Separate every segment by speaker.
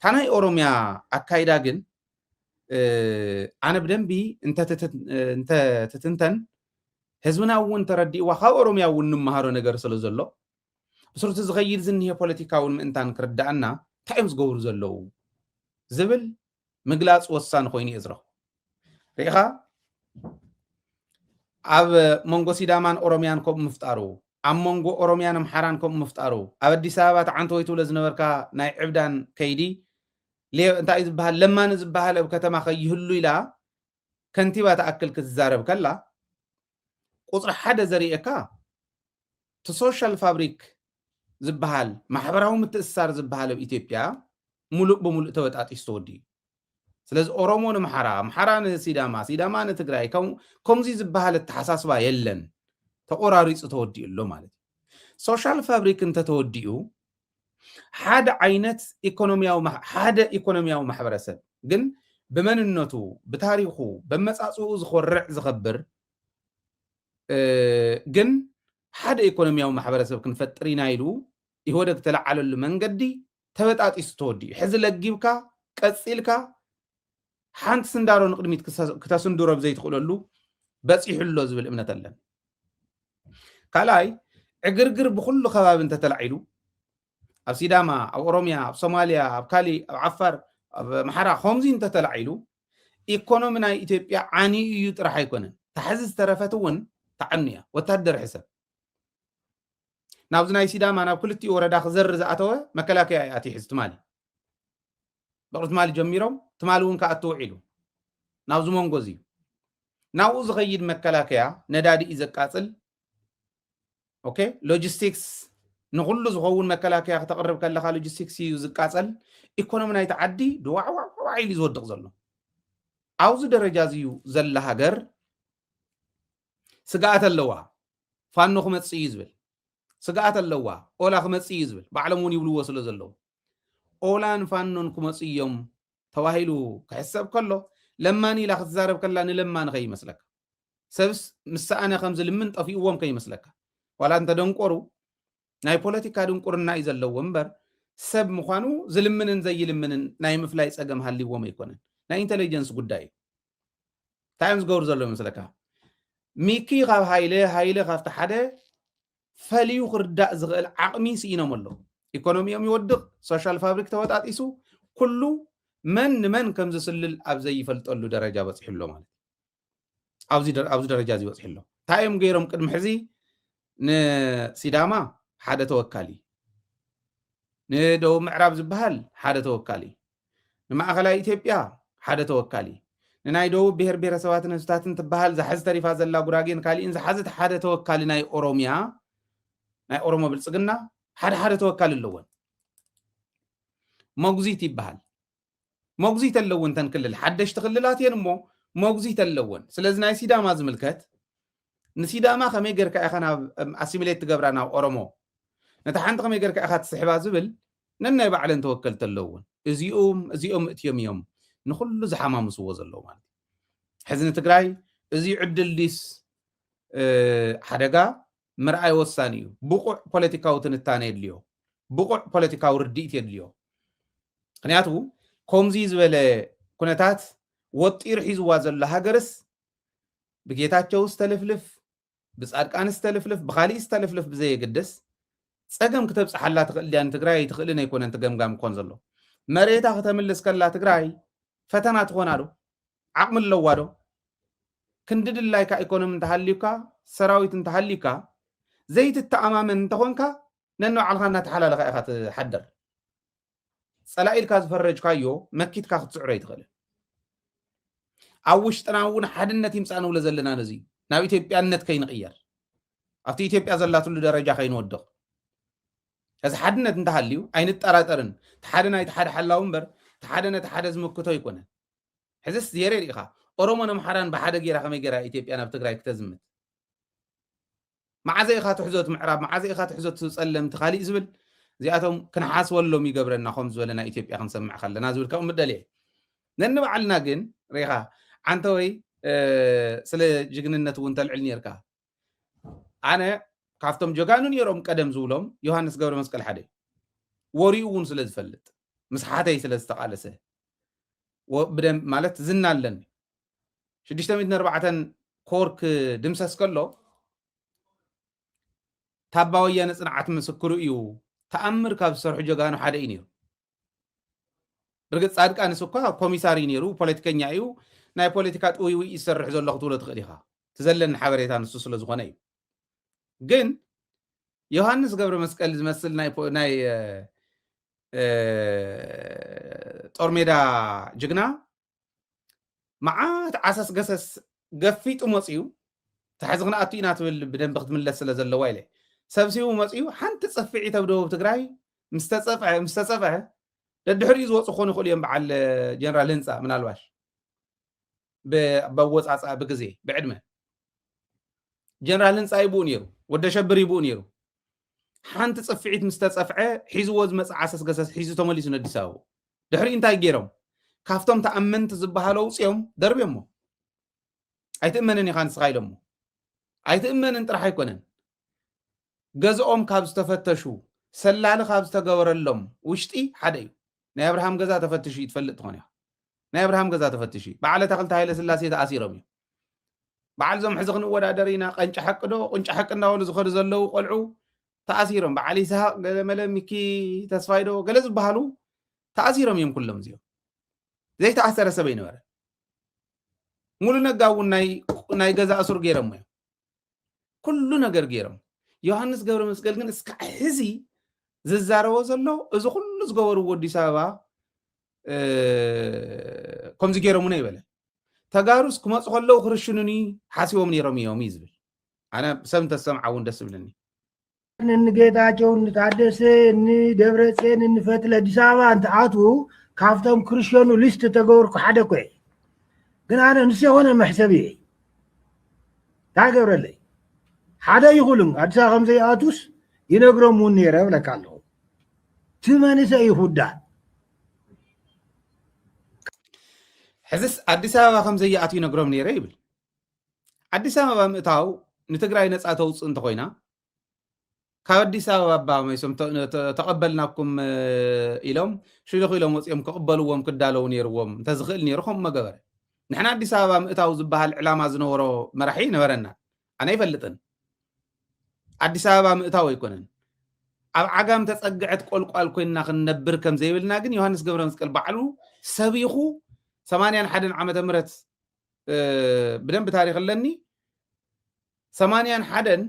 Speaker 1: ታናይ ኦሮሚያ አካይዳ ግን አነ በደንብ እንተ ትትንተን ህዝብና እውን ተረዲእዋ ካብ ኦሮሚያ እውን ንመሃሮ ነገር ስለ ዘሎ ብስርቱ ዝኸይድ ዝኒሄ ፖለቲካውን ምእንታን ክርዳእና እንታይ እዮም ዝገብሩ ዘለዉ ዝብል ምግላፅ ወሳኒ ኮይኑ እየ ዝረኽቦ ርኢኻ ኣብ መንጎ ሲዳማን ኦሮሚያን ከምኡ ምፍጣሩ ኣብ መንጎ ኦሮሚያን ኣምሓራን ከምኡ ምፍጣሩ ኣብ ኣዲስ ኣበባ ተዓንተ ወይ ትብለ ዝነበርካ ናይ ዕብዳን ከይዲ እንታይ ዝበሃል ለማን ዝበሃል ኣብ ከተማ ከይህሉ ኢላ ከንቲባ ተኣክል ክትዛረብ ከላ ቁፅሪ ሓደ ዘሪእካ እቲ ሶሻል ፋብሪክ ዝበሃል ማሕበራዊ ምትእስሳር ዝበሃል ኣብ ኢትዮጵያ ሙሉእ ብሙሉእ ተወጣጢሱ ተወዲኡ ስለዚ ኦሮሞ ንምሓራ ኣምሓራ ንሲዳማ ሲዳማ ንትግራይ ከምዚ ዝበሃል እተሓሳስባ የለን ተቆራሪፁ ተወዲኡ ኣሎ ማለት እዩ ሶሻል ፋብሪክ እንተተወዲኡ ሓደ ዓይነት ኢኮኖሚያዊ ማሕበረሰብ ግን ብመንነቱ ብታሪኹ በመፃፅኡ ዝኮርዕ ዝኸብር ግን ሓደ ኢኮኖሚያዊ ማሕበረሰብ ክንፈጥር ኢና ኢሉ ይወደግ ተለዓለሉ መንገዲ ተበጣጢሱ ተወዲኡ ሕዚ ለጊብካ ቀፂልካ ሓንቲ ስንዳሮ ንቅድሚት ክተስንድሮ ብዘይትኽእለሉ በፂሑሎ ዝብል እምነት ኣለን ካልኣይ ዕግርግር ብኩሉ ከባቢ እንተተላዒሉ ኣብ ሲዳማ ኣብ ኦሮሚያ ኣብ ሶማልያ ኣብ ካሊእ ኣብ ዓፋር ኣብ ኣምሓራ ከምዚ እንተተላዒሉ ኢኮኖሚ ናይ ኢትዮጵያ ዓንዩ እዩ ጥራሕ ኣይኮነን ታሕዚ ዝተረፈት እውን ተዓኒ እያ ወታደር ሕሰብ ናብዚ ናይ ሲዳማ ናብ ክልቲኡ ወረዳ ክዘሪ ዝኣተወ መከላከያ እዩ ኣትዩ ሕዚ ትማሊ በቅሪ ትማሊ ጀሚሮም ትማሊ እውን ከኣትው ዒሉ ናብዚ መንጎ እዚ ናብኡ ዝኸይድ መከላከያ ነዳዲ እዩ ዘቃፅል ኦኬ ሎጂስቲክስ ንኩሉ ዝኸውን መከላከያ ክተቅርብ ከለካ ሎጂስቲክስ እዩ ዝቃፀል ኢኮኖሚ ናይቲ ዓዲ ድዋዕዋዕ ኢሉ ዝወድቕ ዘሎ ኣብዚ ደረጃ እዚዩ ዘላ ሃገር ስጋኣት ኣለዋ ፋኖ ክመፅእ እዩ ዝብል ስጋኣት ኣለዋ ኦላ ክመፅእ እዩ ዝብል ባዕሎም እውን ይብልዎ ስለ ዘለዉ ኦላን ፋኖን ክመፅእ እዮም ተባሂሉ ክሕሰብ ከሎ ለማኒ ኢላ ክትዛረብ ከላ ንለማኒ ከይመስለካ ሰብስ ምሳኣነ ከምዚ ልምን ጠፊእዎም ከይመስለካ ዋላ እንተ ደንቆሩ ናይ ፖለቲካ ድንቁርና እዩ ዘለዎ እምበር ሰብ ምዃኑ ዝልምንን ዘይልምንን ናይ ምፍላይ ፀገም ሃልይዎም ኣይኮነን ናይ ኢንተለጀንስ ጉዳይ እዩ እንታይ እዮም ዝገብሩ ዘሎ ይመስለካ ሚኪ ካብ ሃይለ ካብቲ ሓደ ፈልዩ ክርዳእ ዝኽእል ዓቕሚ ስኢኖም ኣለዉ ኢኮኖሚዮም ይወድቕ ሶሻል ፋብሪክ ተወጣጢሱ ኩሉ መን ንመን ከም ዝስልል ኣብ ዘይፈልጠሉ ደረጃ በፂሕሎ ማለት ኣብዚ ደረጃ እዚ በፂሕሎ እንታይ እዮም ገይሮም ቅድሚ ሕዚ ንሲዳማ ሓደ ተወካሊ ንደቡብ ምዕራብ ዝበሃል ሓደ ተወካሊ ንማእኸላይ ኢትዮጵያ ሓደ ተወካሊ ንናይ ደቡብ ብሄር ብሄረሰባትን ህዝብታትን ትበሃል ዝሓዝ ተሪፋ ዘላ ጉራጌን ካሊእን ዝሓዘት ሓደ ተወካሊ ናይ ኦሮሚያ ናይ ኦሮሞ ብልፅግና ሓደ ተወካሊ ኣለዎን ሞግዚት ይበሃል ሞግዚት ኣለውን ተንክልል ሓደሽቲ ክልላት እየን እሞ ሞግዚት ኣለውን ስለዚ ናይ ሲዳማ ዝምልከት ንሲዳማ ከመይ ጌርካ ኢኻ ናብ ኣሲሚሌት ትገብራ ናብ ኦሮሞ ነታ ሓንቲ ከመይ ጌርካ ኢኻ ትስሕባ ዝብል ነናይ ባዕለን ተወከልቲ ኣለውን እዚኦም እትዮም እዮም ንኩሉ ዝሓማምስዎ ዘለዉ ማለት ሕዚ ንትግራይ እዚ ዕድል ዲስ ሓደጋ ምርኣይ ወሳኒ እዩ ብቁዕ ፖለቲካዊ ትንታነ የድልዮ ብቁዕ ፖለቲካዊ ርድኢት የድልዮ ምክንያቱ ከምዚ ዝበለ ኩነታት ወጢሩ ሒዝዋ ዘሎ ሃገርስ ብጌታቸው ዝተልፍልፍ ብፃድቃን ዝተልፍልፍ ብካሊእ ዝተልፍልፍ ብዘየግድስ ፀገም ክተብፅሓላ ትኽእል ድያ ንትግራይ ትኽእልን ኣይኮነን ትገምጋም ክኾን ዘሎ መሬታ ክተምልስ ከላ ትግራይ ፈተና ትኾና ዶ ዓቕሚ ኣለዋ ዶ ክንድድላይካ ኢኮኖሚ እንተሃልዩካ ሰራዊት እንተሃልዩካ ዘይትተኣማመን እንተኾንካ ነንባዕልካ እናተሓላለኻ ኢኻ ትሓደር ፀላኢልካ ዝፈረጅካዮ መኪትካ ክትስዕሮ ኣይትኽእልን ኣብ ውሽጥና እውን ሓድነት ይምፃእ ንብሎ ዘለና ነዚ ናብ ኢትዮጵያነት ከይንቕየር ኣብቲ ኢትዮጵያ ዘላትሉ ደረጃ ከይንወድቕ እዚ ሓድነት እንተሃልዩ ኣይንጠራጠርን ተሓደ ናይቲ ሓደ ሓላው እምበር ተሓደ ነቲ ሓደ ዝምክቶ ይኮነን ሕዝስ የረ ኢኻ ኦሮሞን ኣምሓራን ብሓደ ጌራ ከመይ ጌራ ኢትዮጵያ ናብ ትግራይ ክተዝምት መዓዘ ኢኻ ትሕዞት ምዕራብ መዓዘ ኢኻ ትሕዞት ፀለምቲ ካሊእ ዝብል እዚኣቶም ክንሓስበሎም ይገብረና ከም ዝበለ ናይ ኢትዮጵያ ክንሰምዕ ከለና ዝብል ከምኡ ምደልየ ነንባዕልና ግን ሪኻ ዓንተ ወይ ስለ ጅግንነት እውን ተልዕል ነርካ ኣነ ካብቶም ጀጋኑ ነሮም ቀደም ዝብሎም ዮሃንስ ገብረ መስቀል ሓደ ወሪኡ እውን ስለ ዝፈልጥ مسحاتي سلسته قالسه وبدم مالت زنالن 604 كورك دمسس كله تاباويا نصنعت مسكرو እዩ ተኣምር ካብ ዝሰርሑ ጀጋኑ ሓደ እዩ ነይሩ ርግፅ ጻድቃንስ እኳ ኮሚሳሪ ነይሩ ፖለቲከኛ እዩ ናይ ፖለቲካ ጥውይው ይሰርሕ ዘሎ ክትብሎ ትኽእል ኢኻ ትዘለኒ ሓበሬታ ንሱ ስለ ዝኾነ እዩ ግን ዮሃንስ ገብረ መስቀል ዝመስል ናይ ጦር ሜዳ ጅግና መዓት ዓሰስ ገሰስ ገፊጡ መፅዩ ተሓዚ ክነኣቱ ኢና ትብል ብደንብ ክትምለስ ስለ ዘለዋ ኢለ ሰብሲቡ መፅዩ ሓንቲ ፀፊዒ ተብደው ትግራይ ምስተፀፍዐ ደድሕሪኡ ዝወፁ ክኾኑ ይኽእሉ እዮም በዓል ጀነራል ህንፃ ምናልባሽ በወፃፃ ብግዜ ብዕድመ ጀነራል ህንፃ ይብኡ ነይሩ ወደ ሸብር ይብኡ ነይሩ ሓንቲ ፀፊዒት ምስተፀፍዐ ሒዝዎ ዝመፅእ ዓሰስ ገሰስ ሒዙ ተመሊሱ ነዲስ ኣበባ ድሕሪኡ እንታይ ገይሮም ካብቶም ተኣመንቲ ዝበሃሉ ውፅኦም ደርብዮሞ ኣይትእመንን ኢኻ ንስኻ ኢሎሞ ኣይትእመንን ጥራሕ ኣይኮነን ገዝኦም ካብ ዝተፈተሹ ሰላሊ ካብ ዝተገበረሎም ውሽጢ ሓደ እዩ ናይ አብርሃም ገዛ ተፈትሹ ይትፈልጥ ትኾን ኢኻ ናይ አብርሃም ገዛ ተፈትሹ በዓለ ተኽልቲ ሃይለ ስላሴ ተኣሲሮም እዮም በዓል ዞም ሕዚ ክንወዳደር ኢና ቀንጫ ሓቂ ዶ ቁንጫ ሓቂ እናበሉ ዝኸዱ ዘለው ቆልዑ ተኣሲሮም በዓል ይስሐቅ ገለመለ ሚኪ ተስፋይ ዶ ገለ ዝበሃሉ ተኣሲሮም እዮም ኩሎም እዚኦም ዘይተኣሰረ ሰብ ይነበረ ሙሉ ነጋ እውን ናይ ገዛ እሱር ገይሮም እዮም ኩሉ ነገር ገይሮም ዮሃንስ ገብረ መስቀል ግን እስካዕ ሕዚ ዝዛረቦ ዘሎ እዚ ኩሉ ዝገበርዎ ኣዲስ ኣበባ ከምዚ ገይሮሙና ይበለ ተጋሩስ ክመፁ ከለው ክርሽኑኒ ሓሲቦም ነይሮም እዮም እዩ ዝብል ኣነ ሰብ እንተሰምዓ እውን ደስ ይብለኒ
Speaker 2: ንጌታቸው ንታደሰ ንደብረፅዮን ንፈትለ ኣዲስ ኣበባ እንትኣትዉ ካብቶም ክርሽኑ ሊስት ተገበርኩ ሓደ ኮይ ግን ኣነ ንስ የሆነ መሕሰብ እየ እንታይ ገብረለይ ሓደ ይኹሉን ኣዲስ ኣበባ ከምዘይኣቱስ ይነግሮም እውን ነይረ ብለካ ኣለኹ እቲ መንእሰይ ይሁዳን
Speaker 1: ሕዝስ ኣዲስ ኣበባ ከምዘይኣቱ ይነግሮም ነይረ ይብል ኣዲስ ኣበባ ምእታው ንትግራይ ነፃ ተውፅእ እንተኮይና ካብ ኣዲስ ኣበባ ኣባመይሶም ተቐበልናኩም ኢሎም ሽልኽ ኢሎም ወፂኦም ክቕበልዎም ክዳለው ነይርዎም እንተዝኽእል ነይሩ ከምኡ መገበረ ንሕና ኣዲስ ኣበባ ምእታው ዝበሃል ዕላማ ዝነበሮ መራሒ ነበረና ኣነ ይፈልጥን ኣዲስ ኣበባ ምእታው ኣይኮነን ኣብ ዓጋም ተፀግዐት ቆልቋል ኮይንና ክንነብር ከም ዘይብልና ግን ዮሃንስ ገብረ መስቀል ባዕሉ ሰቢኹ 81 ዓመተ ምህረት ብደንብ ታሪክ ኣለኒ 81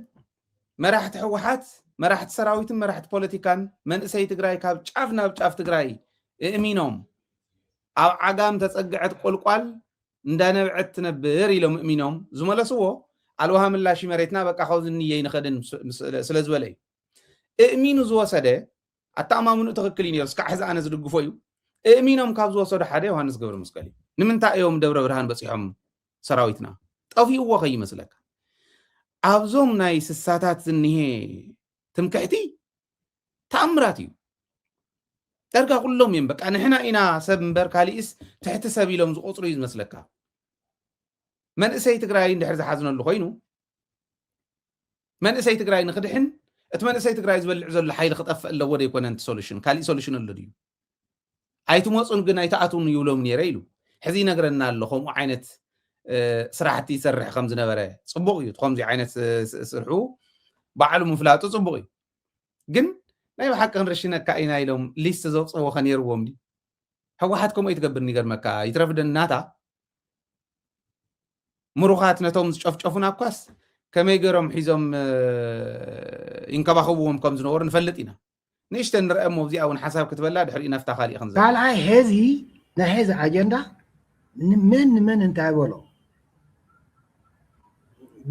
Speaker 1: መራሕቲ ሕወሓት መራሕቲ ሰራዊትን መራሕቲ ፖለቲካን መንእሰይ ትግራይ ካብ ጫፍ ናብ ጫፍ ትግራይ እእሚኖም ኣብ ዓጋም ተፀግዐት ቆልቋል እንዳነብዐት ትነብር ኢሎም እእሚኖም ዝመለስዎ ኣልዋሃ ምላሽ መሬትና በቃ ካብዚ ንየ ይንኸድን ስለ ዝበለ እዩ እእሚኑ ዝወሰደ ኣተኣማምኑ ትኽክል እዩ ነይሩ እስካዕ ሕዚ ኣነ ዝድግፎ እዩ እእሚኖም ካብ ዝወሰዱ ሓደ ዮሃንስ ገብረ መስቀል እዩ ንምንታይ እዮም ደብረ ብርሃን በፂሖም ሰራዊትና ጠፊእዎ ከይመስለካ ኣብዞም ናይ ስሳታት ዝኒሄ ትምክሕቲ ተኣምራት እዩ ደርጋ ኩሎም እዮም በቃ ንሕና ኢና ሰብ እምበር ካሊእስ ትሕቲ ሰብ ኢሎም ዝቆፅሩ እዩ ዝመስለካ መንእሰይ ትግራይ እንድሕር ዝሓዝነሉ ኮይኑ መንእሰይ ትግራይ ንክድሕን እቲ መንእሰይ ትግራይ ዝበልዕ ዘሎ ሓይሊ ክጠፍእ ኣለዎ ዶ ይኮነንቲ ሶሉሽን ካሊእ ሶሉሽን ኣሎ ድዩ ኣይትመፁን ግን ኣይተኣትውን ይብሎም ነይረ ኢሉ ሕዚ ይነግረና ኣሎ ከምኡ ዓይነት ስራሕቲ ይሰርሕ ከም ዝነበረ ፅቡቅ እዩ ከምዚ ዓይነት ስርሑ ባዕሉ ምፍላጡ ፅቡቅ እዩ ግን ናይ ብሓቂ ክንርሽነካ ኢና ኢሎም ሊስት ዘውፅዎ ከነይርዎም ዲ ሕወሓት ከምኡ ይትገብር ይገርመካ ይትረፍደናታ ምሩኻት ነቶም ዝጨፍጨፉና እኳስ ከመይ ገይሮም ሒዞም ይንከባኸብዎም ከም ዝነበሩ ንፈልጥ ኢና ንእሽተን ንርአ እሞ እዚኣ እውን ሓሳብ ክትበላ ድሕሪ ነፍታ ካሊእ ክንዘ
Speaker 2: ካልኣይ ሕዚ ናይ ሕዚ ኣጀንዳ ንመን እንታይ በሎ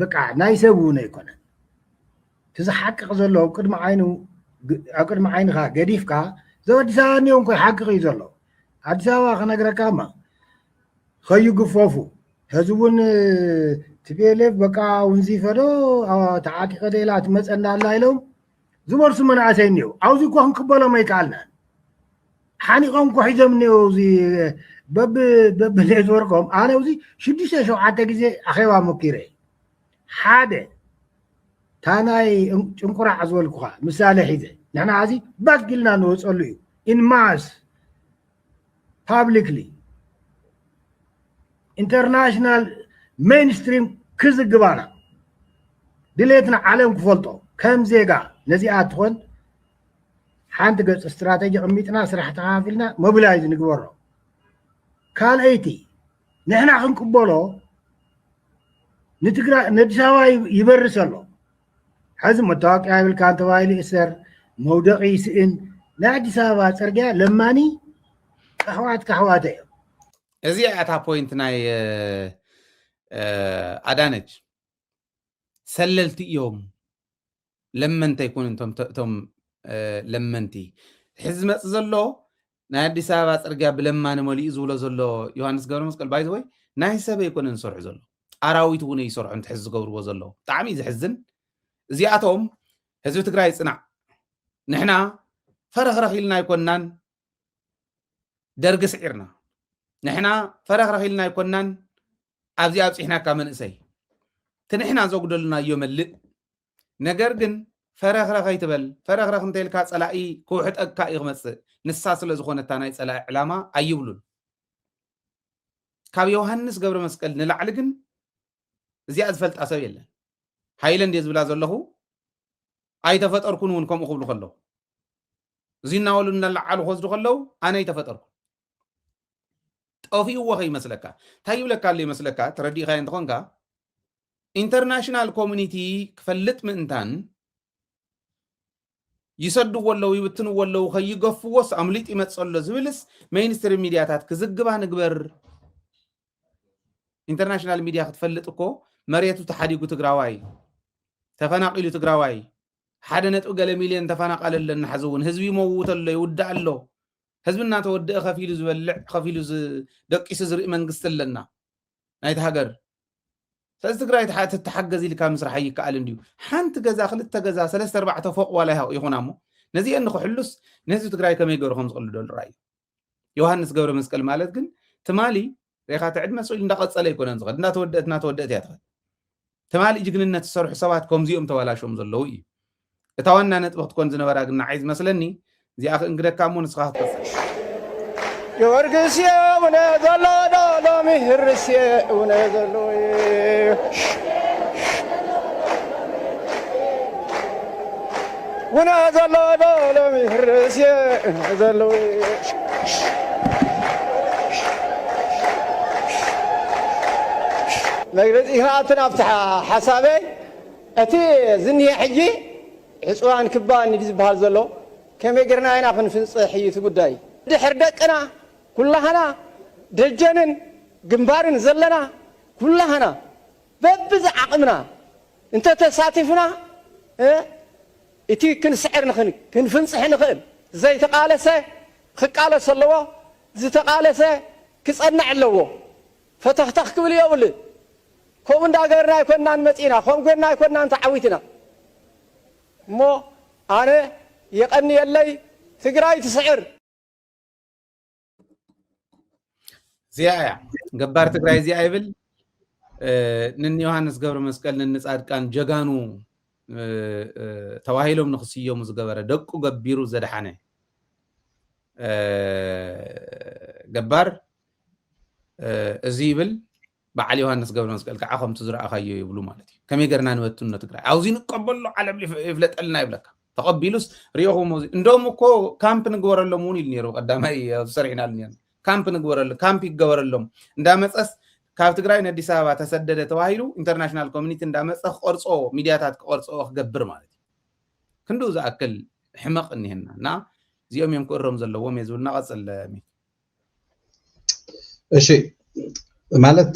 Speaker 2: በቃ ናይ ሰብ እውን ኣይኮነን ትዝሓቅቕ ዘሎ ኣብ ቅድሚ ዓይንኻ ገዲፍካ ዘብ ኣዲስ ኣበባ እኒኦም ኮይ ሓቅቕ እዩ ዘሎ ኣዲስ ኣበባ ክነግረካማ ከይግፈፉ ሕዚ እውን ትቤሌፍ በቃ ውንዚፈዶ ተዓቂቐ ደላ ትመፀና ኣላ ኢሎም ዝበርሱ መናእሰይ እኒው ኣብዚ እኳ ክንቅበሎም ኣይከኣልናን ሓኒቆም እኳ ሒዞም እኒው እዚ በብኔትወርኮም ኣነ እዚ 6-7 ግዜ ኣኼባ ሞኪረ ሓደ ታናይ ጭንቁራዕ ዝበልኩኻ ምሳሌ ሒዘ ንሕና እዚ ባጊልና ንወፀሉ እዩ ኢንማስ publicly international mainstream كزجبانا دليتنا عالم كفلطو كم زيجا نزيعات تكون حانت قص استراتيجية قميتنا سرحتها فينا موبلايز نقوله كان ايتي نحن حنقبله نتقرا ندساوا يبرسلو حزم متاق يعمل كان توايلي اسر موضعي سئن نادساوا صرجا لماني كحواتي
Speaker 1: ازي اتا بوينت ناي ادانج سللت يوم لما انت يكون انتم لمنتي حزمت زلو نادي سابا صرجا بلمان مولي زولو زلو يوحنس ገብረ መስቀል باي ذا واي ናይ ሰብ يكون እንሰርሕ ዘሎ አራዊት እውን ይሰርሑ እንትሕዝ ዝገብርዎ ዘሎ ብጣዕሚ ዝሕዝን እዚኣቶም ህዝቢ ትግራይ ጽናዕ ንሕና ፈረኽረኽ ኢልና ይኮናን ደርጊ ስዒርና ንሕና ፈረኽረኽ ኢልና ይኮናን ኣብዚ ኣብፂሕናካ መንእሰይ ትንሕና ዘጉደሉናዮ መልእ ነገር ግን ፈረኽረኽ ይትበል ፈረኽረኽ እንተይልካ ጸላኢ ክውሕጠካ እዩ ክመጽእ ንሳ ስለ ዝኾነታ ናይ ጸላኢ ዕላማ ኣይብሉን ካብ ዮሃንስ ገብረ መስቀል ንላዕሊ ግን እዚኣ ዝፈልጣ ሰብ የለን ሃይለንድ ዝብላ ዘለኹ ኣይተፈጠርኩን እውን ከምኡ ክብሉ ከለዉ እዚ እናበሉ እናላዓሉ ክወስዱ ከለዉ ኣነ ኣይተፈጠርኩ ጠፊእዎ ከይመስለካ እንታይ ይብለካ ኣሎ ይመስለካ ተረዲእካ እንትኾንካ ኢንተርናሽናል ኮሚኒቲ ክፈልጥ ምእንታን ይሰድዎ ኣለዉ ይብትንዎ ኣለዉ ከይገፍዎስ ኣምሊጥ ይመፅእ ኣሎ ዝብልስ ሜይንስትሪም ሚድያታት ክዝግባ ንግበር ኢንተርናሽናል ሚድያ ክትፈልጥ እኮ መሬቱ ተሓዲጉ ትግራዋይ ተፈናቂሉ ትግራዋይ 1.1 ሚልዮን ተፈናቀለለን ሓዘውን ህዝቢ ይመውት ኣሎ ይውዳእ ኣሎ ህዝቢ እናተወድአ ከፊሉ ዝበልዕ ከፊሉ ደቂሱ ዝርኢ መንግስቲ ኣለና ናይቲ ሃገር ስለዚ ትግራይ ተሓገዝ ኢልካ ምስራሕ ይከኣል እንድዩ ሓንቲ ገዛ ክልተ ገዛ 3-4 ፎቅ ዋላ ይኹና እሞ ነዚአን ንክሕሉስ ንህዝቢ ትግራይ ከመይ ገይሩ ከም ዝቕልዶ ንርአዩ ዮሃንስ ገብረ መስቀል ማለት ግን ትማሊ ሬኻ ትዕድ መስኡል እንዳቐፀለ ይኮነን ዝኽእል እናተወደአት እያ ትኽእል ትማሊ ጅግንነት ዝሰርሑ ሰባት ከምዚኦም ተባላሾም ዘለዉ እዩ እታ ዋና ነጥቢ ክትኮን ዝነበራ ግን ንዓይ ዝመስለኒ እዚኣ እንግደካ እሞ ንስኻ ክትቀፅል
Speaker 3: የወርግስየ ውነ ዘሎ ዶሎ ምህርስየ ውነ ዘሎ ውነ ዘሎ ዶሎ ምህርስየ ዘሎ መግለፂ ክኣትን ኣብቲ ሓሳበይ እቲ ዝኒሄ ሕጂ ዕፅዋን ክባን ዝበሃል ዘሎ ከመይ ጌርና ኢና ክንፍንፅሕ እዩ እቲ ጉዳይ ድሕር ደቅና ኩላህና ደጀንን ግንባርን ዘለና ኩላህና በብዚ ዓቕምና እንተተሳቲፍና እቲ ክንስዕር ንኽእል ክንፍንፅሕ ንኽእል ዘይተቃለሰ ክቃለስ ኣለዎ ዝተቃለሰ ክጸንዕ ኣለዎ ፈተኽተኽ ክብል የብልን ከምኡ እንዳገርና ይኮናን መፂና ከምኡ ጌርና ይኮናን ተዓዊትና እሞ ኣነ የቐኒ የለይ ትግራይ ትስዕር
Speaker 1: እዚኣ እያ ገባር ትግራይ እዚኣ ይብል ንኒ ዮሃንስ ገብረ መስቀል ንኒ ጻድቃን ጀጋኑ ተዋሂሎም ንኽስዮሙ ዝገበረ ደቁ ገቢሩ ዘድሓነ ገባር እዚ ይብል በዓል ዮሃንስ ገብረ መስቀል ከዓ ከምቲ ዝረኣኻዮ ይብሉ ማለት እዩ ከመይ ጌርና ንበትኖ ትግራይ ኣብዚ ንቀበሎ ዓለም ይፍለጠልና ይብለካ ተቐቢሉስ ሪኦኹም እንደውም እኮ ካምፕ ንግበረሎም እውን ኢሉ ነይሩ ቀዳማይ ሰሪሕናሉ ነርና ካምፕ ንግበረሎም ካምፕ ይገበረሎም እንዳመፀስ ካብ ትግራይ ንኣዲስ ኣበባ ተሰደደ ተባሂሉ ኢንተርናሽናል ኮሚኒቲ እንዳመፀ ክቆርፆ ሚድያታት ክቆርፆ ክገብር ማለት እዩ ክንዱ ዝኣክል ሕመቕ እኒሄና እና እዚኦም እዮም ክእሮም ዘለዎም እየ ዝብልና ቀፅል
Speaker 4: እሺ ማለት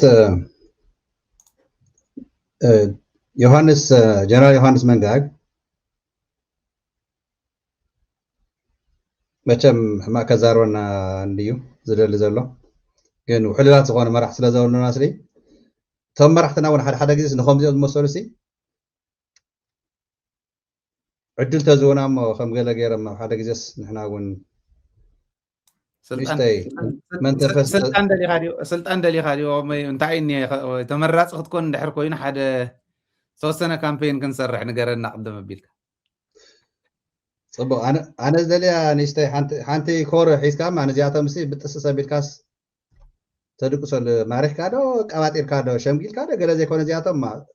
Speaker 4: ዮሃንስ ጀነራል ዮሃንስ መንጋግ መቸም ሕማቅ ከዛርበና እንድዩ ዝደሊ ዘሎ ግን ውሕልላት ዝኾነ መራሕ ስለ ዘበሉና ስሊ እቶም መራሕትና እውን ሓደ ግዜ ንከምዚኦም ዝመሰሉ ሲ ዕድል ተዝውና እሞ ከም ገለ ገይሮም ኣብ ሓደ ግዜስ ንሕና እውን
Speaker 1: ስልጣን ደሊኻ ድዮ እንታይ ተመራፂ ክትኮን እንድሕር ኮይኑ ሓደ ተወሰነ ካምፔን ክንሰርሕ ንገረና ቅድም ኣቢልካ
Speaker 4: صبو انا زليا نيستي حانتي كور حيس كام انا زياته مسي بتسس بيتكاس تدقسل ماريخ كادو قواتير كادو شمقيل كادو غلا زي كون زياته ما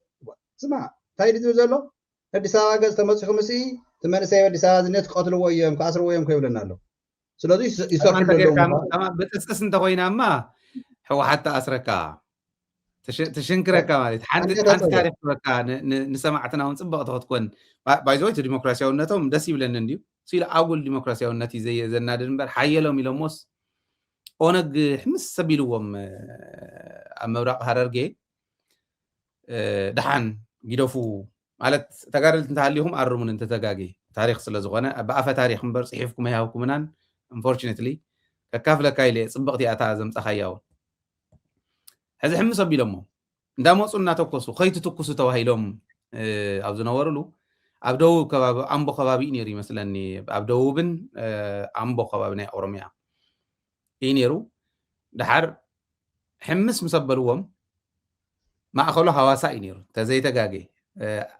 Speaker 4: سمع تايد زلو አዲስ አበባ ገዝ ተመጽኡ መሲ ተመነሳይ አዲስ አበባ ዝነት ቆትሉ ወየም ከአስር ወየም ከይብለናለሁ ስለዚህ ይሰርኩ
Speaker 1: ተማ በጥስጥስ እንተ ኮይናማ ሕወሓት ተኣስረካ ተሽንክረካ ማለት ሓንቲ ታሪክ በካ ንሰማዕትና እውን ፅብቕቲ ክትኮን ባይዘወይ ዲሞክራሲያውነቶም ደስ ይብለን እንዲዩ ሲሉ ኣጉል ዲሞክራሲያውነት እዩ ዘናድድ እምበር ሓየሎም ኢሎሞስ ኦነግ ሕምስ ሰቢልዎም ኣብ ምብራቕ ሃረርጌ ድሓን ጊደፉ ማለት ተጋደልቲ እንተሃሊኹም ኣርሙን እንተተጋጊ ታሪክ ስለ ዝኾነ ብኣፈ ታሪክ እምበር ፅሒፍኩም ኣይሃብኩምናን unfortunately ከካፍለካ ኢለ ፅብቕቲ ኣታ ዘምፀኻያ እውን ሕዚ ሕምስ ኣቢሎሞ እንዳመፁ እናተኮሱ ከይትትኩሱ ተባሂሎም ኣብ ዝነበሩሉ ኣብ ደቡብ ከባቢ ኣምቦ ከባቢ እዩ ነይሩ ይመስለኒ ኣብ ደቡብን ኣምቦ ከባቢ ናይ ኦሮሚያ እዩ ነይሩ ድሓር ሕምስ ምስ ኣበልዎም ማእኸሉ ሃዋሳ እዩ ነይሩ ተዘይተጋጌ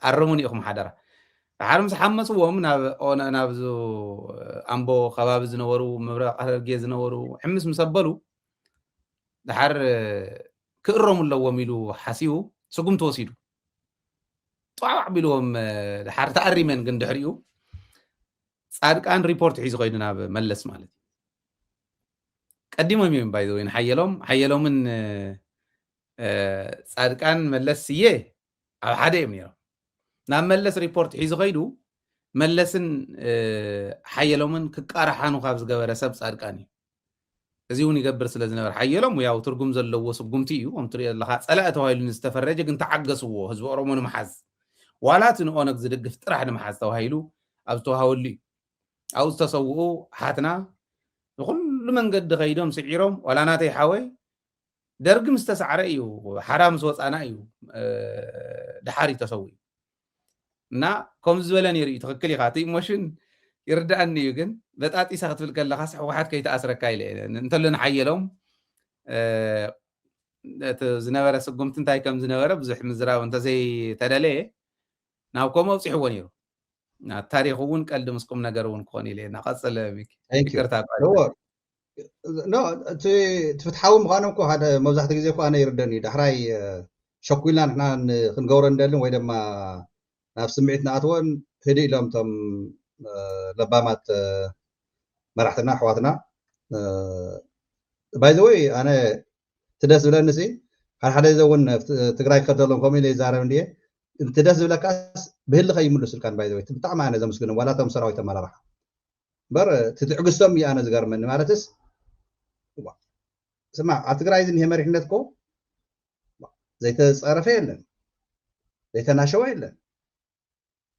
Speaker 1: ኣርሙን ኢኹም ሓደራ ድሓር ምስ ሓመፅዎም ናብ ኣምቦ ከባቢ ዝነበሩ ምብራቕ ሃረርጌ ዝነበሩ ሕምስ ምስ ኣበሉ ድሓር ክእረሙ ኣለዎም ኢሉ ሓሲቡ ስጉም ተወሲዱ ጥዋዕ ቢልዎም ድሓር ተኣሪመን ግን ድሕሪኡ ፃድቃን ሪፖርት ሒዙ ኮይዱ ናብ መለስ ማለት እዩ ቀዲሞም እዮም ባይ ዘ ወይ ሓየሎምን ፃድቃን መለስ እየ ኣብ ሓደ እዮም ነይሮም ናብ መለስ ሪፖርት ሒዙ ከይዱ መለስን ሓየሎምን ክቃረሓኑ ካብ ዝገበረ ሰብ ፃድቃን እዩ እዚ እውን ይገብር ስለ ዝነበረ ሓየሎም ያው ትርጉም ዘለዎ ስጉምቲ እዩ ከም ትሪኦ ኣለካ ፀላእ ተባሂሉ ዝተፈረጀ ግን ተዓገስዎ ህዝቢ ኦሮሞ ንምሓዝ ዋላት ንኦነግ ዝድግፍ ጥራሕ ንምሓዝ ተባሂሉ ኣብ ዝተዋሃበሉ እዩ ኣብኡ ዝተሰውኡ ሓትና ብኩሉ መንገዲ ከይዶም ስዒሮም ዋላ ናተይ ሓወይ ደርጊ ምስ ተሰዓረ እዩ ሓራ ምስ ወፃና እዩ ድሓር ተሰው እዩ እና ከምዚ ዝበለ ነይሩ እዩ ትክክል ኢኻ እቲ ኢሞሽን ይርዳእኒ እዩ ግን በጣጢሳ ክትብል ከለኻስ ሕወሓት ከይተኣስረካ ኢለ እንተሎ ንሓየሎም እቲ ዝነበረ ስጉምቲ እንታይ ከም ዝነበረ ብዙሕ ምዝራብ እንተዘይተደለየ ናብ ከምኡ ኣውፂሕዎ ነይሩ ታሪክ እውን ቀልዲ ምስ ቁም ነገር እውን ክኾን ኢለ ናቐፅለ ሚክ ይቅርታ
Speaker 4: እቲ ፍትሓዊ ምዃኖም እኮ ሓደ መብዛሕትኡ ግዜ እኮ ኣነ ይርደኒ ዳሕራይ ሸኩልና ንሕና ክንገብሮ እንደልን ወይ ድማ ናብ ስምዒት ንኣትወን ህዲ ኢሎም እቶም ለባማት መራሕትና ኣሕዋትና ባይ ዘ ወይ ኣነ ትደስ ዝብለኒ ሲ ሓደ ዘ እውን ትግራይ ክከተሎም ከምኡ ኢለ ይዛረብ እንድየ እንትደስ ዝብለካስ ብህሊ ከይምልሱልካን ባይ ዘ ወይ ብጣዕሚ ኣነ ዘመስግኖም ዋላ እቶም ሰራዊት ኣመራርሓ እምበር ትትዕግዝቶም እዩ ኣነ ዝገርመኒ ማለትስ ስማ ኣብ ትግራይ ዝኒሄ መሪሕነት እኮ ዘይተፀረፈ የለን ዘይተናሸወ የለን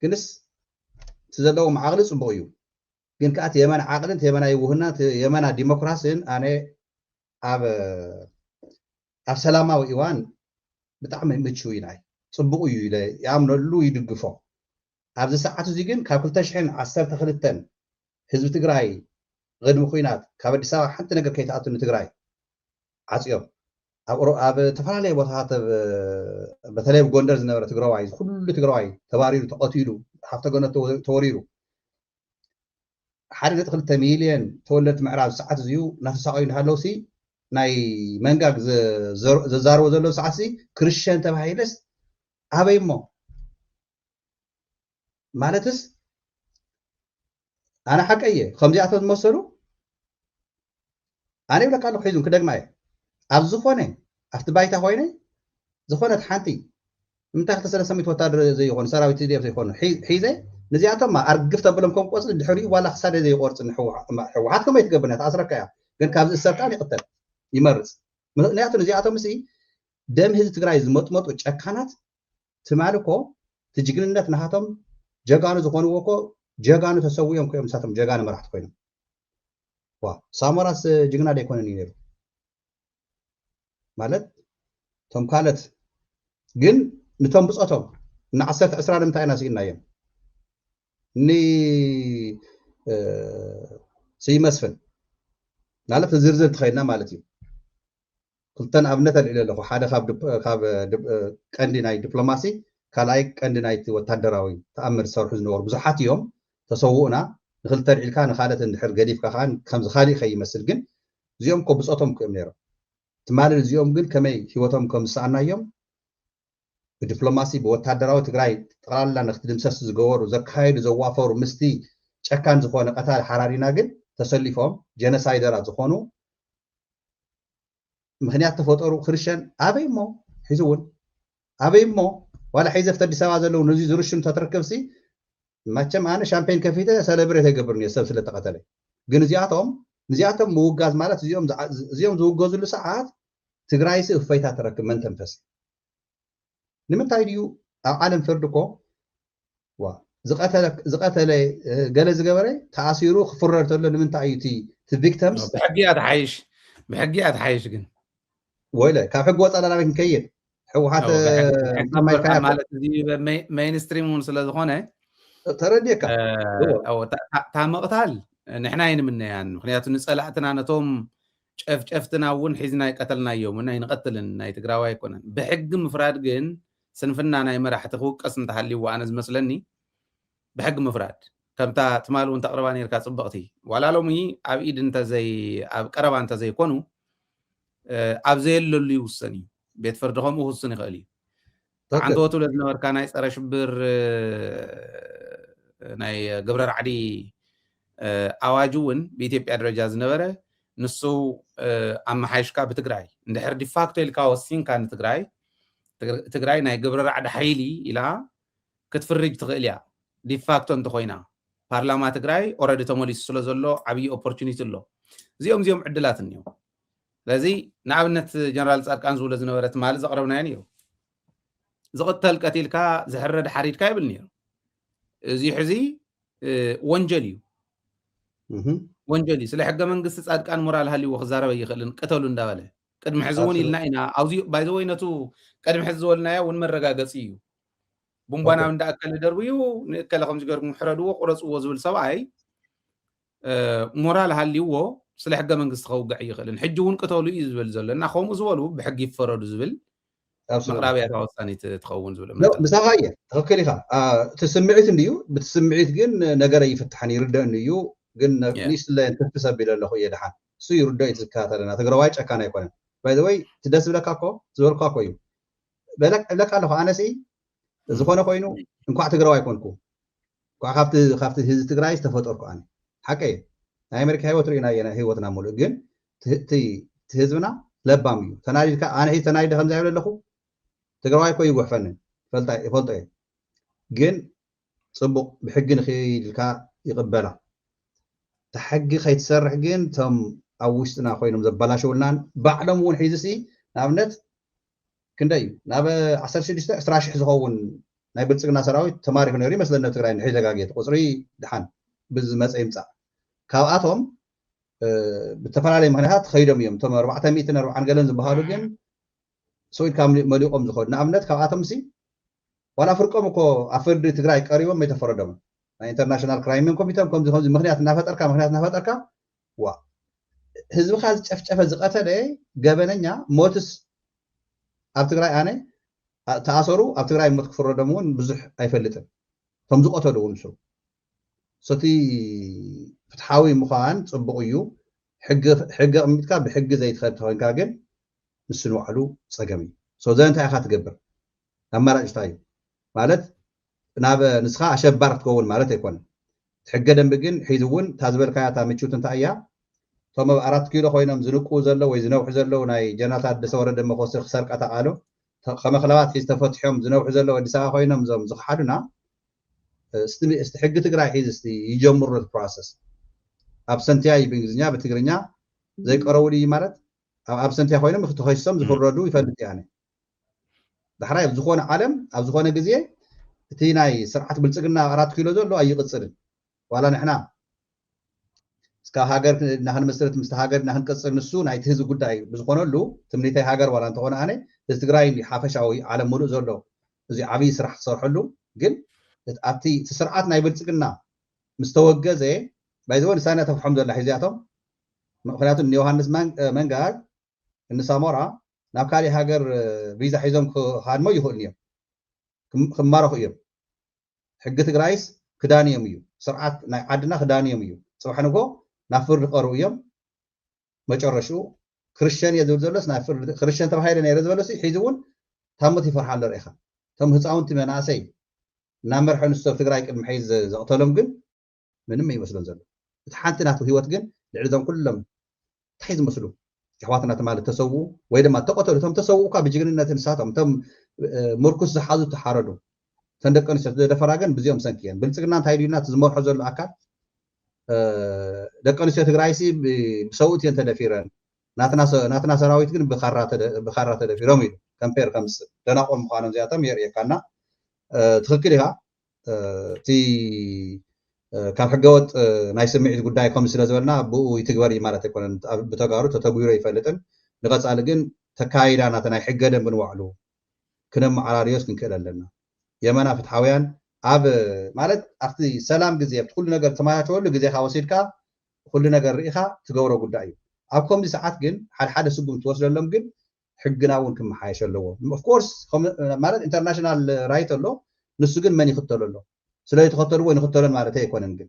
Speaker 4: ግንስ እቲ ዘለዎም ዓቕሊ ፅቡቅ እዩ ግን ከዓ የመና ዓቕልን የመና ይውህና የመና ዲሞክራሲን ኣነ ኣብ ሰላማዊ እዋን ብጣዕሚ ምቹው ኢናይ ፅቡቅ እዩ ኢለ ይኣምነሉ ይድግፎ ኣብዚ ሰዓት እዚ ግን ካብ 2012 ህዝቢ ትግራይ ቅድሚ ኩናት ካብ ኣዲስ ኣበባ ሓንቲ ነገር ከይተኣቱ ንትግራይ ዓፅዮም ኣብ ተፈላለየ ቦታታት በተለይ ጎንደር ዝነበረ ትግራዋይ ኩሉ ትግራዋይ ተባሪሩ ተቐቲሉ ሃፍተ ገነት ተወሪሩ 1.2 ሚልዮን ተወለድቲ ምዕራብ ሰዓት እዚዩ እናተሳቀዩ እንዳሃለው ሲ ናይ መንጋግ ዘዛርቦ ዘሎ ሰዓት ሲ ክርስቲያን ተባሂለስ ኣበይ እሞ ማለትስ ኣነ ሓቀየ ከምዚኣቶም ዝመሰሉ ኣነ ይብለካ ኣለኩ ሒዙን ክደግማ እየ ኣብ ዝኾነ ኣብቲ ባይታ ኮይነ ዝኾነት ሓንቲ ንምንታይ 200 ወታደር ዘይኮኑ ሰራዊት ቲዲኤፍ ዘይኮኑ ሒዘ ነዚኣቶም ኣርግፍ ተብሎም ከም ቆፅሊ ድሕሪኡ ዋላ ክሳደ ዘይቆርፅ ሕወሓት ከመይ ትገብር ተኣስረካ እያ ግን ካብዚ ዝሰርቃን ይቕተል ይመርፅ ምክንያቱ ነዚኣቶም ሲ ደም ህዝቢ ትግራይ ዝመጥመጡ ጨካናት ትማል እኮ እቲ ጅግንነት ናሃቶም ጀጋኑ ዝኾንዎ እኮ ጀጋኑ ተሰውዮም ኮይኖም ንሳቶም ጀጋኑ መራሕቲ ኮይኖም ሳሞራስ ጅግና ደይኮነን እዩ ነይሩ ማለት ቶም ካልኦት ግን ነቶም ብፆቶም ን10 ዕስራ ንምንታይ ኢና ስኢና እዮም ስይመስፍን ማለት ዝርዝር ትኸይድና ማለት እዩ ክልተን ኣብነት ኣልዒለ ኣለኹ ሓደ ካብ ቀንዲ ናይ ዲፕሎማሲ ካልኣይ ቀንዲ ናይቲ ወታደራዊ ተኣምር ዝሰርሑ ዝነበሩ ብዙሓት እዮም ተሰውኡና نخلتر إلكا نخالة الحر قديف كخان خمس خالي خي يمثل جن زيوم كو بسقطهم كم نيرو تمال زيوم جن كمي هيوتهم كم سعنا يوم الدبلوماسي بوتادراو تግራይ ጠቅላላ ንክትድምሰስ ዝገበሩ ዘካይዱ ዘዋፈሩ ምስቲ ጨካን ዝኾነ ቀታል ሓራሪና ግን ተሰሊፎም ጀነሳይደራት ዝኾኑ ምክንያት ተፈጠሩ ክርስቲያን ኣበይሞ ሒዙውን ኣበይሞ ዋላ ሒዘፍተ ኣዲስ ኣበባ ዘለው ነዚ ዝርሽም ተተረከብሲ ማቸም ኣነ ሻምፔን ከፊተ ሰለብሬት ይገብርኒ ሰብ ስለተቀተለ ግን እዚኣቶም ምውጋዝ ማለት እዚኦም ዝውገዝሉ ሰዓት ትግራይሲ እፈይታ ተረክብ መን ተንፈስ ንምንታይ ድዩ ኣብ ዓለም ፍርድኮ ዝቀተለ ገለ ዝገበረ ተኣሲሩ ክፍረር ተሎ ንምንታይ እዩ እቲ ቪክቲምስ
Speaker 1: ብሕጊ ኣትሓይሽ ግን
Speaker 4: ወይለ ካብ ሕጊ ወፃእ ናበይ ክንከይድ ሕወሓት
Speaker 1: ማለት እዚ ሜይንስትሪም እውን ስለዝኾነ
Speaker 4: ተረዲእካ
Speaker 1: እታ መቕታል ንሕና ይንምነያን ምክንያቱ ንፀላእትና ነቶም ጨፍጨፍትና እውን ሒዝና ይቀተልናዮም እና ይንቀትልን ናይ ትግራዋይ ኣይኮነን ብሕጊ ምፍራድ ግን ስንፍና ናይ መራሕቲ ክውቀስ እንተሃልይዎ ኣነ ዝመስለኒ ብሕጊ ምፍራድ ከምታ ትማል እውን ተቕርባ ነርካ ፅብቕቲ ዋላ ሎሚ ኣብ ኢድ ኣብ ቀረባ እንተዘይኮኑ ኣብ ዘየለሉ ይውሰን እዩ ቤት ፍርዲ ከምኡ ክውስን ይኽእል እዩ ሓንቲ ወትብለ ዝነበርካ ናይ ፀረ ሽብር ናይ ግብረ ራዕዲ ኣዋጅ እውን ብኢትዮጵያ ደረጃ ዝነበረ ንሱ ኣመሓይሽካ ብትግራይ እንድሕር ዲፋክቶ ኢልካ ወሲንካ ንትግራይ ናይ ግብረ ራዕዲ ሓይሊ ኢላ ክትፍርጅ ትኽእል እያ ዲፋክቶ እንተኮይና ፓርላማ ትግራይ ኦረዲ ተመሊሱ ስለ ዘሎ ዓብዪ ኦፖርቹኒቲ ኣሎ እዚኦም ዕድላት እኒው ስለዚ ንኣብነት ጀነራል ፃድቃን ዝብሎ ዝነበረ ትማሊ ዘቕረብናዮ ነይሩ ዝቕተል ቀቲልካ ዝሕረድ ሓሪድካ ይብል ነይሩ እዚ ሕዚ ወንጀል እዩ ወንጀል እዩ ስለ ሕገ መንግስቲ ፃድቃን ሞራል ሃልይዎ ክዛረበ ይኽእልን ቅተሉ እንዳበለ ቅድሚ ሕዚ እውን ኢልና ኢና ኣብዚ ባይዘወይ ነቱ ቅድሚ ሕዚ ዝበልናዮ እውን መረጋገፂ እዩ ቡንባናዊ እንዳኣከለ ደርብዩ ንእከለ ከምዚ ገርኩም ሕረድዎ ቁረፅዎ ዝብል ሰብኣይ ሞራል ሃልይዎ ስለ ሕገ መንግስቲ ከውግዕ ይኽእልን ሕጂ እውን ቅተሉ እዩ ዝብል ዘሎ እና ከምኡ ዝበሉ ብሕጊ ይፈረዱ ዝብል መቅራብያታ ወሳኒት ትኸውን ዝብል
Speaker 4: ምሳኻ እየ ትኽክል ኢኻ እቲ ስምዒት እንድዩ በቲ ስምዒት ግን ነገረ ይፍትሐን ይርደአን እዩ ግን ንስለን ትፍስ ኣቢለ ኣለኹ እየ ድሓን እሱ ይርዶ እዩ ትዝከታተለና ትግራዋይ ጨካን ኣይኮነን ባይዘወይ ትደስ ብለካ ኮ ዝበልካ ኮ እዩ ብለካ ኣለኹ ኣነሲ ዝኾነ ኮይኑ እንኳዕ ትግራዋይ ኮንኩ እንኳዕ ካብቲ ህዝቢ ትግራይ ዝተፈጠርኩ ኣነ ሓቀ እየ ናይ ኣሜሪካ ህይወት ርኢና እየና ህይወትና ሙሉእ ግን እቲ ህዝብና ለባም እዩ ተናዲድካ ኣነ ሒዝ ተናዲደ ከምዚ ይብል ኣለኹ ትግራዋይ ኮ ይጉሕፈንን ይፈልጦ እየ ግን ፅቡቅ ብሕጊ ንኽኢልካ ይቕበላ ተሕጊ ከይትሰርሕ ግን ቶም ኣብ ውሽጥና ኮይኖም ዘበላሸውልናን ባዕሎም እውን ሒዝሲ ንኣብነት ክንደይ እዩ ናብ 16,000 ዝኸውን ናይ ብልፅግና ሰራዊት ተማሪኹ ነይሩ ይመስለኒ ኣብ ትግራይ ንሕዚ ዘጋጌት ቁፅሪ ድሓን ብዝመፀ ይምፃእ ካብኣቶም ብተፈላለየ ምክንያታት ከይዶም እዮም እቶም 440 ገለን ዝበሃሉ ግን ሰዊድካ መሊቖም ዝኸዱ ንኣብነት ካብኣቶም ሲ ዋላ ፍርቆም እኮ ኣብ ፍርዲ ትግራይ ቀሪቦም ኣይተፈረዶም ናይ ኢንተርናሽናል ክራይም ኮሚቴም ከምዚ ምክንያት እናፈጠርካ ዋ ህዝብካ ዝጨፍጨፈ ዝቀተለ ገበነኛ ሞትስ ኣብ ትግራይ ኣነ ተኣሰሩ ኣብ ትግራይ ሞት ክፍረዶም እውን ብዙሕ ኣይፈልጥን ከም ዝቆተሉ እውን ንሱ ሰቲ ፍትሓዊ ምዃን ፅቡቅ እዩ ሕጊ ቅሚጥካ ብሕጊ ዘይትኸድ ተኮይንካ ግን ንሱ ንባዕሉ ፀገም እዩ ዘ እንታይ ኢኻ ትገብር ኣማራጭ እንታይ እዩ ማለት ናብ ንስኻ ኣሸባር ክትከውን ማለት ኣይኮነን ሕገ ደንቢ ግን ሒዙ እውን እታ ዝበልካያ እታ ምችውት እንታይ እያ እቶም ኣብ 4 ኪሎ ኮይኖም ዝንቁ ዘሎ ወይ ዝነውሑ ዘለው ናይ ጀነራል ታደሰ ወረደ መኮስተር ክሰርቃ ተቃሎ ከመክለባት ሒዝ ተፈትሖም ዝነውሑ ዘለው ኣዲስ ኣበባ ኮይኖም እዞም ዝኽሓዱና እስቲ ሕጊ ትግራይ ሒዝ እስቲ ይጀምሩ ፕሮሰስ ኣብሰንትያ ብእንግሊዝኛ ብትግርኛ ዘይቀረቡሉ እዩ ማለት ኣብ ሰንትያ ኮይኖም ተኸሲሶም ዝፍረዱ ይፈልጥ እያ ዳሕራይ ኣብ ዝኾነ ዓለም ኣብ ዝኾነ ግዜ እቲ ናይ ስርዓት ብልፅግና 4 ኪሎ ዘሎ ኣይቅፅልን ዋላ ንሕና እስካብ ሃገር ናክንመስረት ምስቲ ሃገር ናክንቀፅል ንሱ ናይቲ ህዝቢ ጉዳይ ብዝኾነሉ ትምኒተይ ሃገር ዋላ እንተኾነ ኣነ እዚ ትግራይ ሓፈሻዊ ዓለም ሙሉእ ዘሎ እዚ ዓብዪ ስራሕ ክሰርሐሉ ግን ኣብቲ ስርዓት ናይ ብልፅግና ምስ ተወገዘ ባይዘወ ንሳና ተፍሖም ዘላ ሒዚኣቶም ምክንያቱ ንዮሃንስ መንጋግ እንሳሞራ ናብ ካሊእ ሃገር ቪዛ ሒዞም ክሃድሞ ይኽእሉ እዮም ክማረኹ እዮም ሕጊ ትግራይስ ክዳንዮም እዩ ስርዓት ናይ ዓድና ክዳንዮም እዩ ጽባሕ ንጎ ናብ ፍርዲ ቀርቡ እዮም መጨረሽኡ ክርስቲያን እየ ዝብል ዘሎስ ናይ ፍርዲ ክርስቲያን ተባሂለ ነይረ ዝበለሲ ሒዙ እውን ታሞት ይፈርሓ ኣሎ ርኢኻ እቶም ህፃውንቲ መናእሰይ ናብ መርሒ ንስቶ ትግራይ ቅድሚ ሒዝ ዘቕተሎም ግን ምንም ኣይመስሎን ዘሎ እቲ ሓንቲ ናቱ ህይወት ግን ልዕሊ እዞም ኩሎም እንታይ ዝመስሉ ኣሕዋትና ማለት ተሰውኡ ወይ ድማ ተቆተሉ እቶም ተሰውኡካ ብጅግንነት ንሳቶም እቶም ምርኩስ ዝሓዙ ተሓረዱ እተን ደቂ ኣንስትዮ ዘደፈራ ግን ብዚኦም ሰንኪ እየን ብልፅግና እንታይ ድዩና እቲ ዝመርሖ ዘሎ ኣካል ደቂ ኣንስትዮ ትግራይሲ ብሰውእት እየን ተደፊረን ናትና ሰራዊት ግን ብካራ ተደፊሮም ኢሉ ከምፔር ከምስ ደናቆም ምዃኖም እዚኣቶም የርእየካና ትክክል ኢኻ እቲ ካብ ሕገወጥ ናይ ስምዒት ጉዳይ ከም ስለ ዝበልና ብኡ ይትግበር እዩ ማለት ኣይኮነን ብተጋሩ ተተግቢሩ ይፈልጥን ንቐፃሊ ግን ተካይዳ ናተ ናይ ሕገ ደንብ ንባዕሉ ክነመዓራርዮስ ክንክእል ኣለና የመና ፍትሓውያን ኣብ ማለት ኣብቲ ሰላም ግዜ ኣብቲ ኩሉ ነገር ተመቻቸወሉ ግዜካ ወሲድካ ኩሉ ነገር ርኢኻ ትገብሮ ጉዳይ እዩ ኣብ ከምዚ ሰዓት ግን ሓደ ስጉም ትወስደሎም ግን ሕግና እውን ክመሓየሽ ኣለዎ ኦፍኮርስ ማለት ኢንተርናሽናል ራይት ኣሎ ንሱ ግን መን ይኽተሎ ኣሎ ስለ ይተኸተልዎ ይንኽተሎን ማለት ኣይኮነን ግን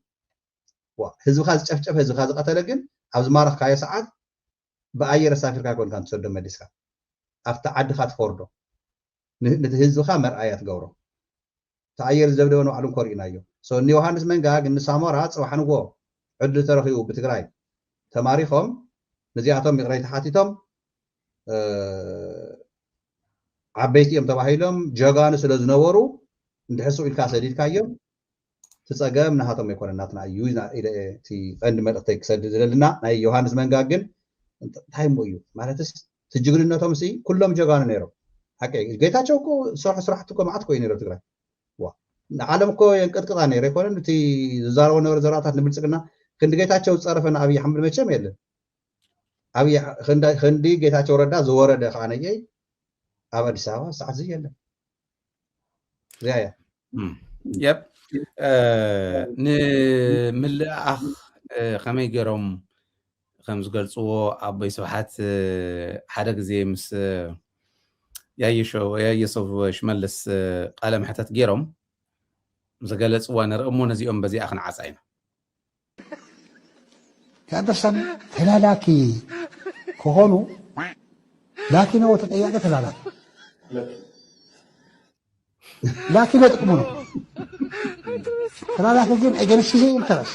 Speaker 4: ህዝብካ ዝጨፍጨፍ ህዝብካ ዝቐተለ ግን ኣብ ዝማረኽካዮ ሰዓት ብኣየር ኣሳፊርካ ኮንካ ትሰዶ መሊስካ ኣብቲ ዓድካ ትፈርዶ ነቲ ህዝብካ መርኣያ ትገብሮ እቲ ኣየር ዝደብደበ ንባዕሉን ኮሪእናዮ እኒ ዮሃንስ መንጋግ ንሳሞራ ፅባሕ ንጎ ዕድል ተረኺቡ ብትግራይ ተማሪኾም ነዚኣቶም ምቕረይ ተሓቲቶም ዓበይቲ እዮም ተባሂሎም ጀጋኑ ስለ ዝነበሩ እንድሕሱ ኢልካ ሰዲድካዮም ትፀገም ናሃቶም ኣይኮነን ናትና እዩ እቲ ቀንዲ መልእኽተይ ክሰድድ ዝደልና ናይ ዮሃንስ መንጋግ ግን እንታይ ሞ እዩ ማለትስ ትጅግንነቶም ሲ ኩሎም ጀጋኑ ነይሮም ሓቂ ጌታቸው እኮ ዝሰርሑ ስራሕቲ እኮ መዓት ኮዩ ነይሮ ትግራይ ንዓለም እኮ የንቀጥቅጣ ነይሩ ኣይኮነን እቲ ዝዛረቦ ነበረ ዘራታት ንብልፅግና ክንዲ ጌታቸው ዝፀረፈ ንኣብይ ኣሕመድ መቸም የለን ኣብይ ክንዲ ጌታቸው ረዳ ዝወረደ ከዓ ነየይ ኣብ ኣዲስ ኣበባ ሰዓት እዚ የለን እዚኣ እያ
Speaker 1: يب ንምልኣኽ ከመይ ገይሮም ከም ዝገልፅዎ ኣቦይ ስብሓት ሓደ ግዜ ምስ ያየሶፍ ሽመልስ ቃለ መሕተት ገይሮም ዝገለፅዋ ንርኢ እሞ ነዚኦም በዚኣ ክንዓፃ ኢና
Speaker 5: كأدرسان تلالاكي كهونو لكن هو تطيع تلالاك لكن لا تقومونه تلالاك الجن أجل الشيء يمترس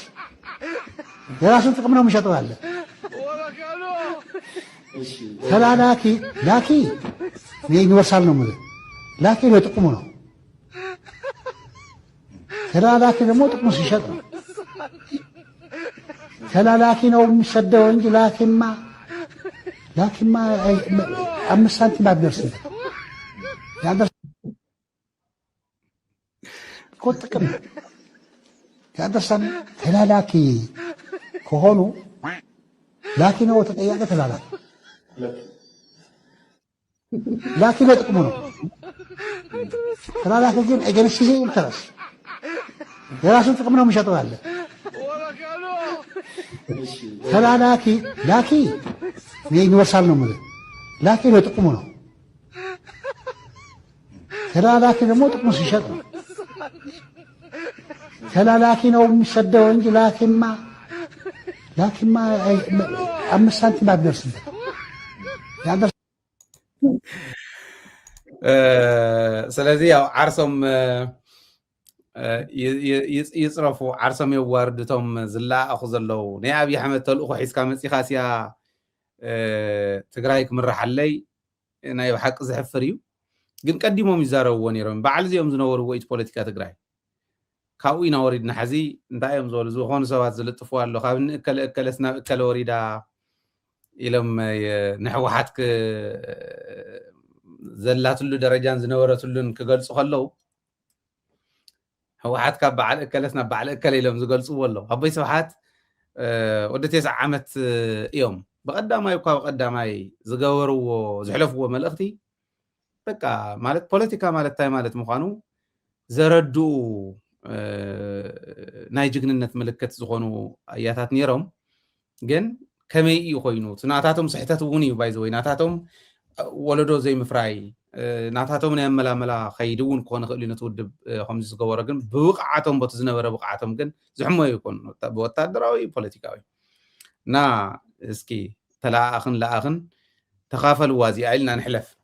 Speaker 5: دراسة تقومونه مش هتوالد تلالاكي لاكي نيجي وصلنا مده لكن لا تقومونه تلالاكي لمو تقوم سيشتغل تلالاكي نو مصدق انجي لكن ما أمس سنتي ما بدرسي يعني كنت كم كأدرسان تلالاكي كهونو لكن هو تطيع تلالاك لكن لا تقومونه تلالاكي الجن أجل الشيء يمترس دراسة تقومونه مش هتوالد تلالاكي لاكي نيجي وصلنا مده لكن لا تقومونه تلالاكي لمو تقوم سيشتغل تلالاكي نو مصدق انجي لكن ما أمس سنتي ما بدرسي يعني
Speaker 1: ስለዚ ያው ዓርሶም ይፅረፉ ዓርሶም የዋርድቶም ዝለኣኹ ዘለው ናይ ኣብዪ ኣሕመድ ተልእኮ ሒዝካ መፂኻ ስያ ትግራይ ክምራሓለይ ናይ ብሓቂ ዝሕፍር እዩ ግን ቀዲሞም ይዛረብዎ ነይሮም በዓል እዚኦም ዝነበርዎ ኢት ፖለቲካ ትግራይ ካብኡ ኢና ወሪድና ሕዚ እንታይ እዮም ዝበሉ ዝኾኑ ሰባት ዝልጥፉ ኣሎ ካብ ንእከለ እከለስ ናብ እከለ ወሪዳ ኢሎም ንሕወሓት ዘላትሉ ደረጃን ዝነበረትሉን ክገልፁ ከለው ሕወሓት ካብ በዓል እከለስ ናብ በዓል እከለ ኢሎም ዝገልፅዎ ኣለዉ ኣቦይ ስብሓት ወዲ 9 ዓመት እዮም ብቀዳማይ እኳ ብቀዳማይ ዝገበርዎ ዝሕለፍዎ መልእኽቲ በቃ ማለት ፖለቲካ ማለት እንታይ ማለት ምዃኑ ዘረድኡ ናይ ጅግንነት ምልክት ዝኾኑ ኣያታት ነይሮም ግን ከመይ እዩ ኮይኑ ናታቶም ስሕተት እውን እዩ ባይዘወይ ናታቶም ولدو زي مفراي ناتاتهم من ملا خيدون كون خلينا تودب خمس زغوره كن بوقعتهم بتزنبره بوقعتهم كن زحمه يكون بوتادراوي بوليتيكاوي نا اسكي تلا اخن لا اخن تخافل وازي عيلنا نحلف